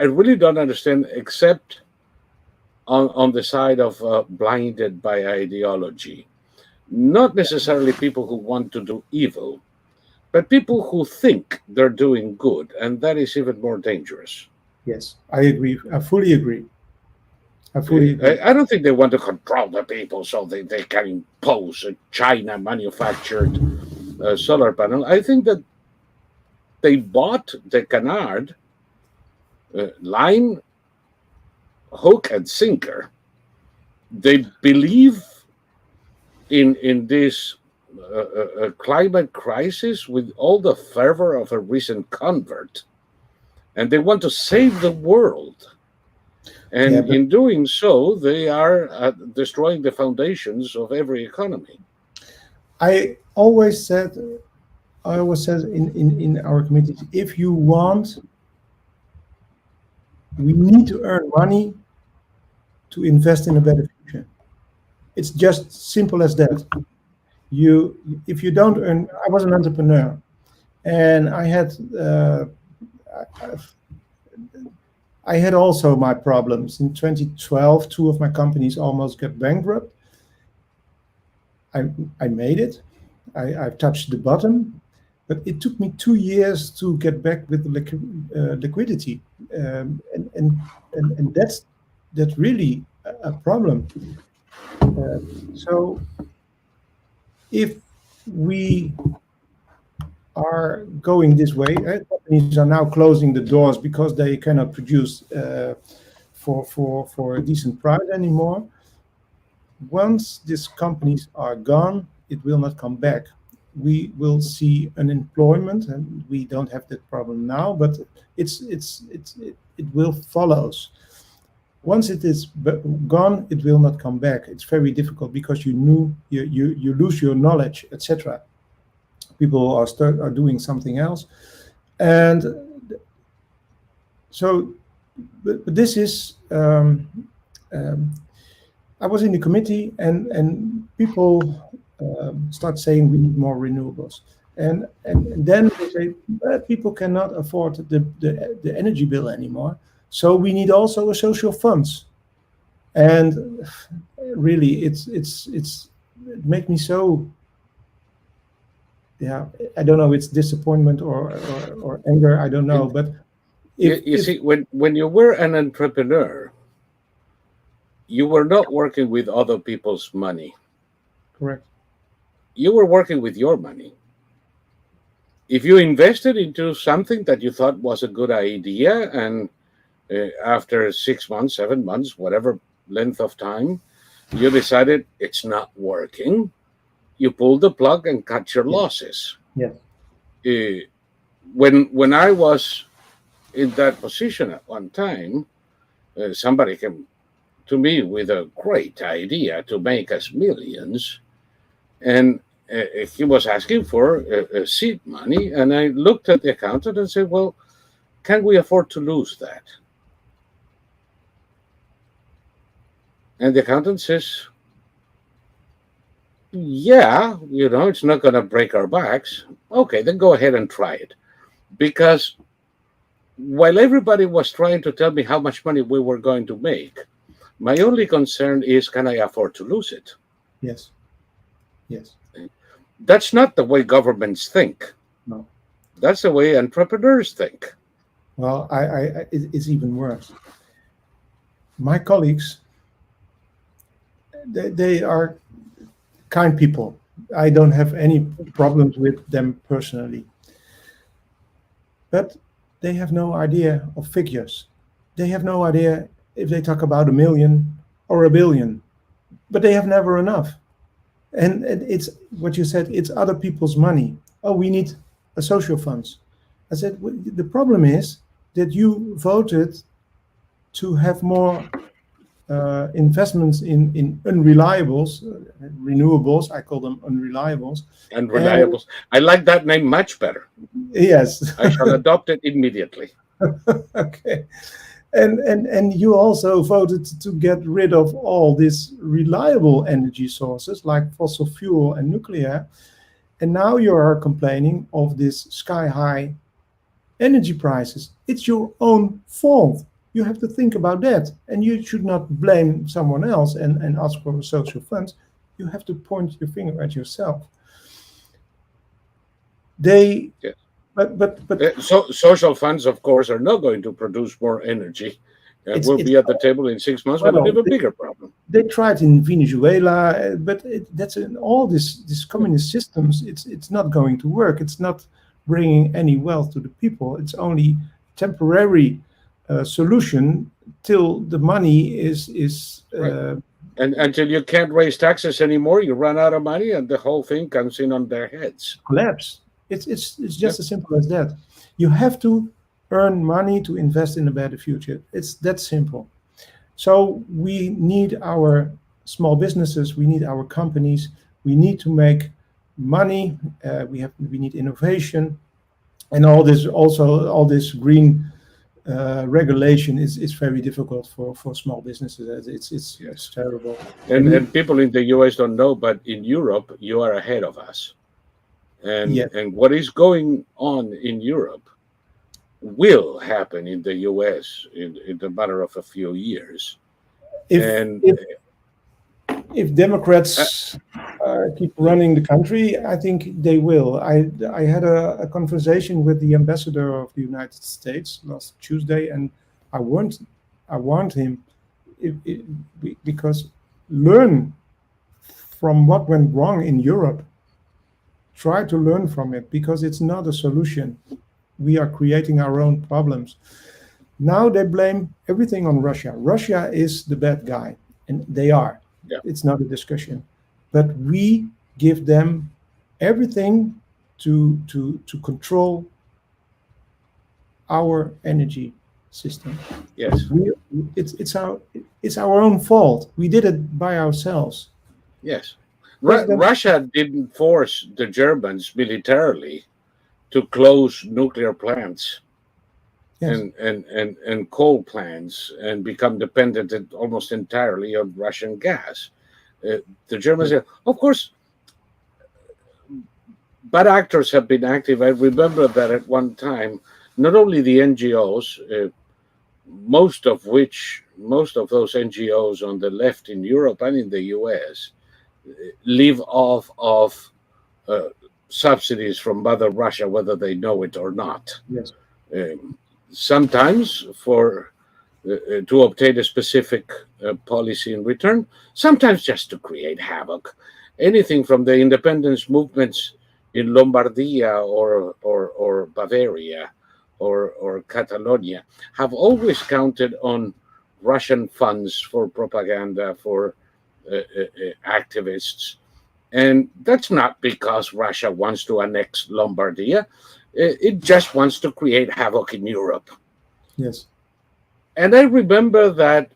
really don't understand, except on the side of blinded by ideology. Not necessarily people who want to do evil, but people who think they're doing good, and that is even more dangerous. Yes, I agree. I fully agree. I don't think they want to control the people so they can impose a China-manufactured solar panel. I think that they bought the canard line, hook and sinker. They believe in this climate crisis with all the fervor of a recent convert, and they want to save the world. And in doing so, they are destroying the foundations of every economy. I always said in our committees, if you want, we need to earn money to invest in a better future. It's just simple as that. If you don't earn, I was an entrepreneur, and I had also my problems. In 2012, 2 of my companies almost got bankrupt. I made it. I touched the bottom, but it took me 2 years to get back with the liquidity, and that's really a problem. So if we are going this way, companies are now closing the doors because they cannot produce for a decent price anymore. once these companies are gone, it will not come back. We will see unemployment, and we don't have that problem now, but it will follow. Once it is gone, it will not come back. It's very difficult because you lose your knowledge, etc. People are doing something else, and so but this is. I was in the committee, and people start saying we need more renewables, and then they say people cannot afford the energy bill anymore. So we need also a social funds, and really, it makes me so. Yeah, I don't know. It's disappointment or anger. I don't know. But you see, when you were an entrepreneur, you were not working with other people's money. Correct. You were working with your money. If you invested into something that you thought was a good idea, and after 6 months, 7 months, whatever length of time, you decided it's not working, you pulled the plug and cut your losses. Yes. When I was in that position at one time, somebody came to me with a great idea to make us millions, and he was asking for seed money, and I looked at the accountant and said, well, can we afford to lose that? And the accountant says, yeah, it's not going to break our backs. Okay, then go ahead and try it. Because while everybody was trying to tell me how much money we were going to make, my only concern is, can I afford to lose it? Yes. Yes. That's not the way governments think. No. That's the way entrepreneurs think. Well, it's even worse. My colleagues, they are kind people. I don't have any problems with them personally. But they have no idea of figures. They have no idea if they talk about 1 million or 1 billion, but they have never enough. And it's what you said, it's other people's money. Oh, we need a social funds. I said, the problem is that you voted to have more investments in unreliables, renewables, I call them unreliables. Unreliables. I like that name much better. Yes. I shall adopt it immediately. Okay. And you also voted to get rid of all these reliable energy sources like fossil fuel and nuclear. And now you are complaining of this sky-high energy prices. It's your own fault. You have to think about that. And you should not blame someone else and ask for social funds. You have to point your finger at yourself. Yes. But so social funds, of course, are not going to produce more energy. We'll be at the table in 6 months with an even bigger problem. They tried in Venezuela, but that's in all these communist systems. It's not going to work. It's not bringing any wealth to the people. It's only temporary solution till the money is right. And until you can't raise taxes anymore, you run out of money, and the whole thing comes in on their heads. Collapse. It's just as simple as that. You have to earn money to invest in a better future. It's that simple. So we need our small businesses, we need our companies, we need to make money, we need innovation, and all this green regulation is very difficult for small businesses. It's terrible. And people in the US don't know, but in Europe you are ahead of us. And what is going on in Europe will happen in the US in the matter of a few years. If Democrats keep running the country, I think they will. I had a conversation with the ambassador of the United States last Tuesday, and I warned him because learn from what went wrong in Europe. Try to learn from it, because it's not a solution. We are creating our own problems. Now they blame everything on Russia. Russia is the bad guy, and they are. Yeah. It's not a discussion. But we give them everything to control our energy system. Yes. It's our own fault. We did it by ourselves. Yes. President- Russia didn't force the Germans militarily to close nuclear plants Yes. and coal plants and become dependent almost entirely on Russian gas. The Germans, of course, bad actors have been active. I remember that at one time, not only the NGOs, most of those NGOs on the left in Europe and in the US live off of subsidies from Mother Russia, whether they know it or not. Yes. Sometimes to obtain a specific policy in return, sometimes just to create havoc. Anything from the independence movements in Lombardia or Bavaria or Catalonia have always counted on Russian funds for propaganda, for activists. And that's not because Russia wants to annex Lombardia. It just wants to create havoc in Europe. Yes. And I remember that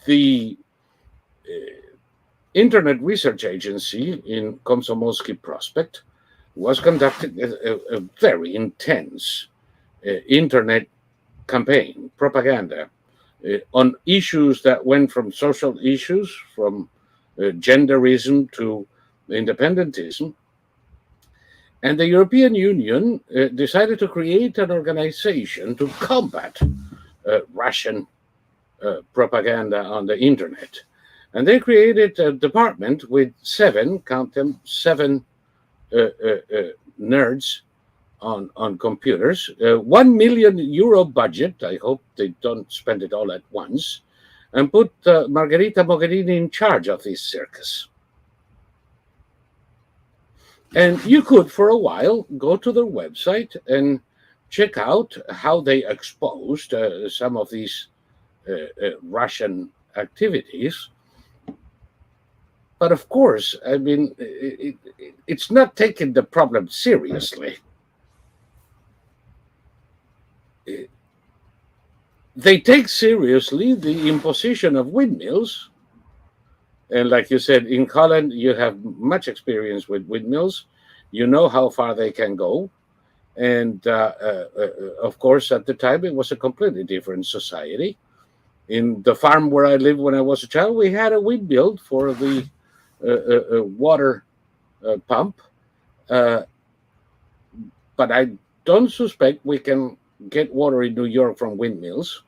the Internet Research Agency in Komsomolsky Prospect was conducting a very intense internet campaign, propaganda, on issues that went from social issues, from genderism to independentism. And the European Union decided to create an organization to combat Russian propaganda on the internet. And they created a department with seven nerds on computers, €1 million budget. I hope they don't spend it all at once, and put Margherita Mogherini in charge of this circus. And you could, for a while, go to their website and check out how they exposed some of these Russian activities. But of course, I mean, it's not taking the problem seriously. They take seriously the imposition of windmills. And like you said, in Holland, you have much experience with windmills. You know how far they can go. And of course, at the time, it was a completely different society. In the farm where I lived when I was a child, we had a windmill for the water pump. But I don't suspect we can get water in New York from windmills.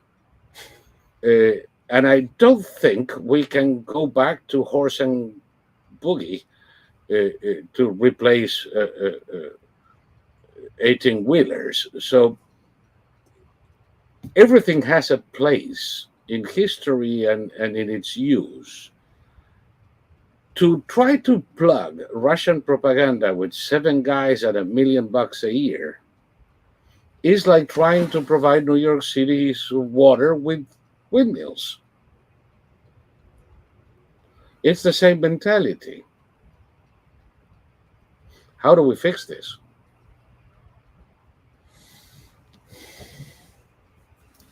And I don't think we can go back to horse and buggy to replace 18-wheelers. So everything has a place in history and in its use. To try to plug Russian propaganda with 7 guys at $1 million a year is like trying to provide New York City's water with windmills. It's the same mentality. How do we fix this?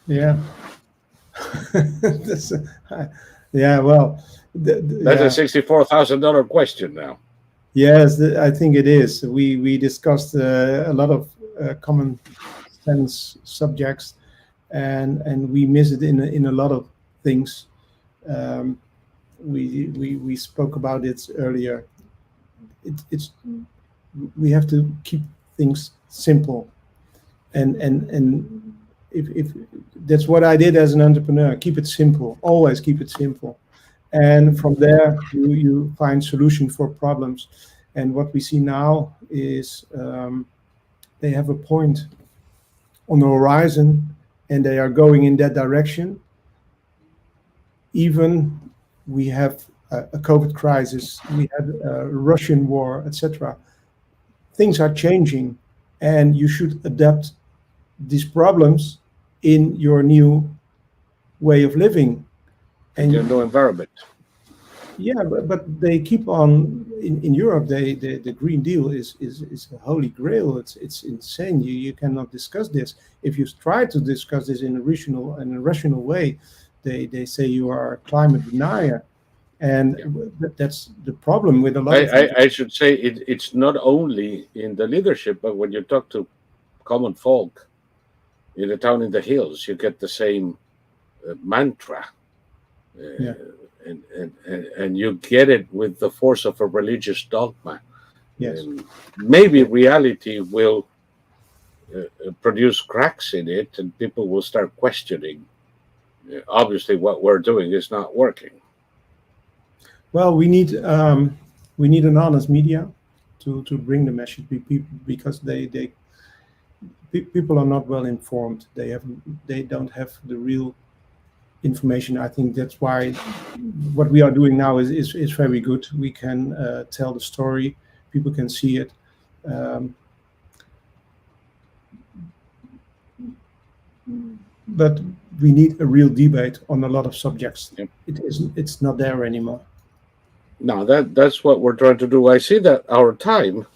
Yeah. Yeah, well, that's a $64,000 question now. Yes, I think it is. We discussed a lot of common sense subjects, and we miss it in a lot of things. We spoke about it earlier. It's we have to keep things simple, and if that's what I did as an entrepreneur. Keep it simple. Always keep it simple. And from there, you find solution for problems. And what we see now is they have a point on the horizon, and they are going in that direction. Even we have a COVID crisis, we had a Russian war, etc. Things are changing, and you should adapt these problems in your new way of living. And you know, environment. yeah, but they keep on in Europe. The Green Deal is a holy grail. It's insane. You cannot discuss this. If you try to discuss this in a rational way, they say you are a climate denier, and that's the problem with a lot of. I should say it's not only in the leadership, but when you talk to common folk in a town in the hills, you get the same mantra. Yeah. And you get it with the force of a religious dogma. Yes. Maybe reality will produce cracks in it, and people will start questioning. Obviously, what we're doing is not working. Well, we need an honest media to bring the message, because people are not well informed. They don't have the real information. I think that's why what we are doing now is very good. We can tell the story. People can see it. But we need a real debate on a lot of subjects. Yep. It's not there anymore. No, that's what we're trying to do. I see that our time,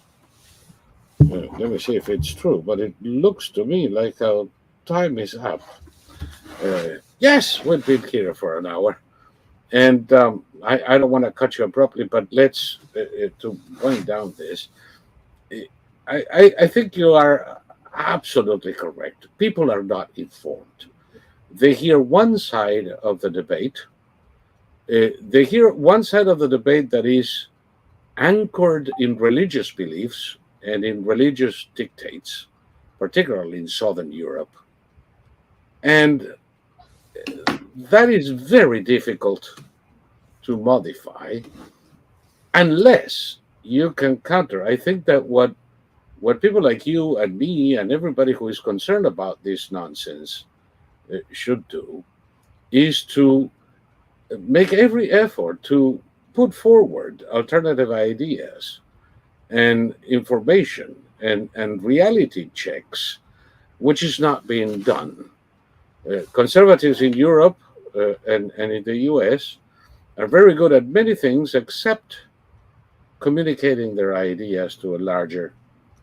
let me see if it's true, but it looks to me like our time is up. Yes, we've been here for an hour, and I don't want to cut you abruptly, but let's to wind down this. I think you are absolutely correct. People are not informed. They hear one side of the debate. They hear one side of the debate that is anchored in religious beliefs and in religious dictates, particularly in Southern Europe. And that is very difficult to modify unless you can counter. I think that what people like you and me and everybody who is concerned about this nonsense should do is to make every effort to put forward alternative ideas and information and reality checks, which is not being done. Conservatives in Europe and in the US are very good at many things except communicating their ideas to a larger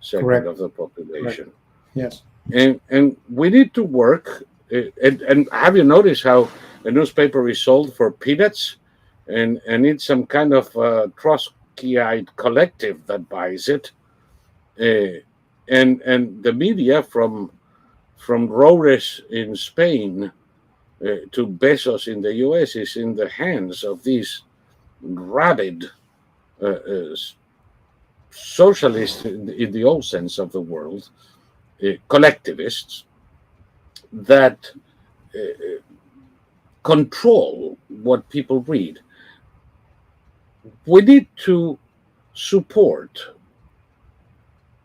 segment of the population. Correct. Yes. And we need to work. And have you noticed how a newspaper is sold for peanuts, and it's some kind of Trotskyite collective that buys it, and the media from Roos in Spain to Bezos in the US is in the hands of these rabid socialists in the old sense of the world, collectivists that control what people read. We need to support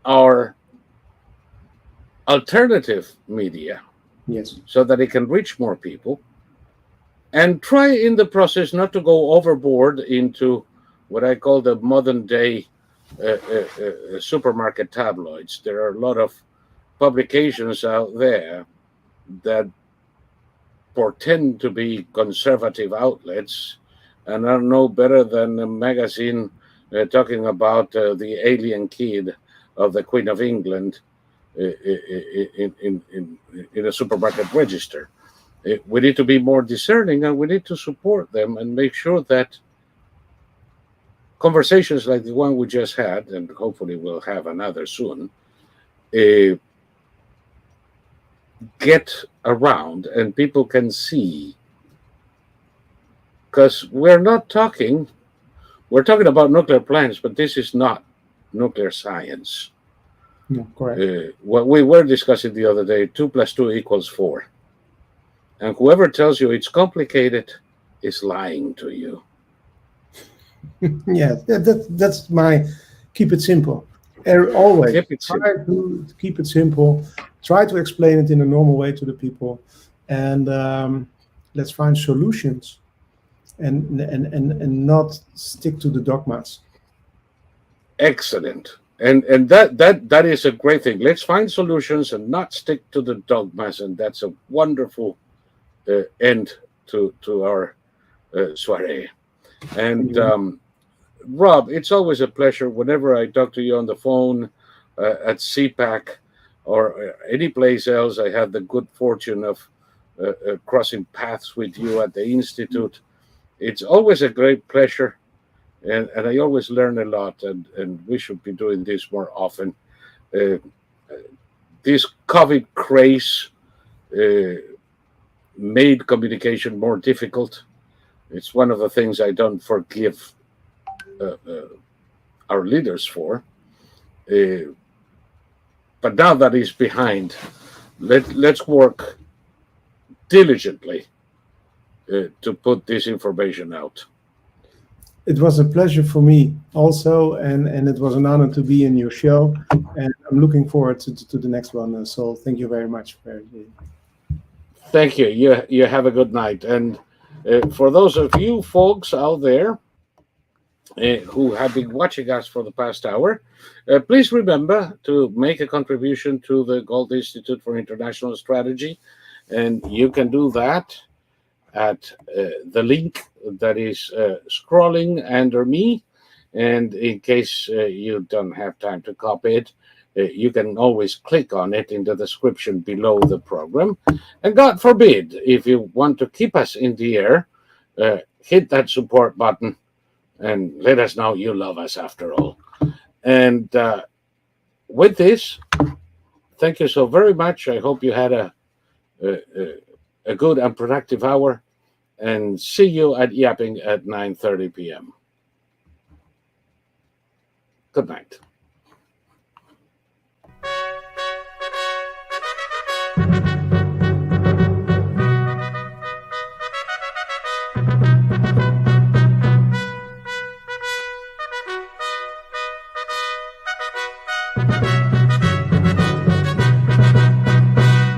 our alternative media, yes, so that it can reach more people, and try in the process not to go overboard into what I call the modern day supermarket tabloids. There are a lot of publications out there that pretend to be conservative outlets and are no better than a magazine talking about the alien kid of the Queen of England in a supermarket register. We need to be more discerning, and we need to support them and make sure that conversations like the one we just had, and hopefully we'll have another soon, get around and people can see. Because we're talking about nuclear plants, but this is not nuclear science. No, correct. What we were discussing the other day, 2 + 2 = 4. And whoever tells you it's complicated is lying to you. Yeah, that's my keep it simple. Always try to keep it simple. Try to explain it in a normal way to the people, and let's find solutions, and not stick to the dogmas. Excellent. And that is a great thing. Let's find solutions and not stick to the dogmas, and that's a wonderful end to our soiree. And Rob, it's always a pleasure whenever I talk to you on the phone at CPAC or any place else. I had the good fortune of crossing paths with you at the Institute. It's always a great pleasure, and I always learn a lot, and we should be doing this more often. This COVID craze made communication more difficult. It's one of the things I don't forgive our leaders for. But now that is behind, let's work diligently to put this information out. It was a pleasure for me also, and it was an honor to be in your show, and I'm looking forward to the next one. So thank you very much. Thank you. You have a good night. And for those of you folks out there who have been watching us for the past hour, please remember to make a contribution to the Gold Institute for International Strategy, and you can do that at the link that is scrolling under me. And in case you don't have time to copy it, you can always click on it in the description below the program. And God forbid, if you want to keep us in the air, hit that support button and let us know you love us after all. And with this, thank you so very much. I hope you had a good and productive hour, and see you at Yapping at 9:30 p.m. Good night.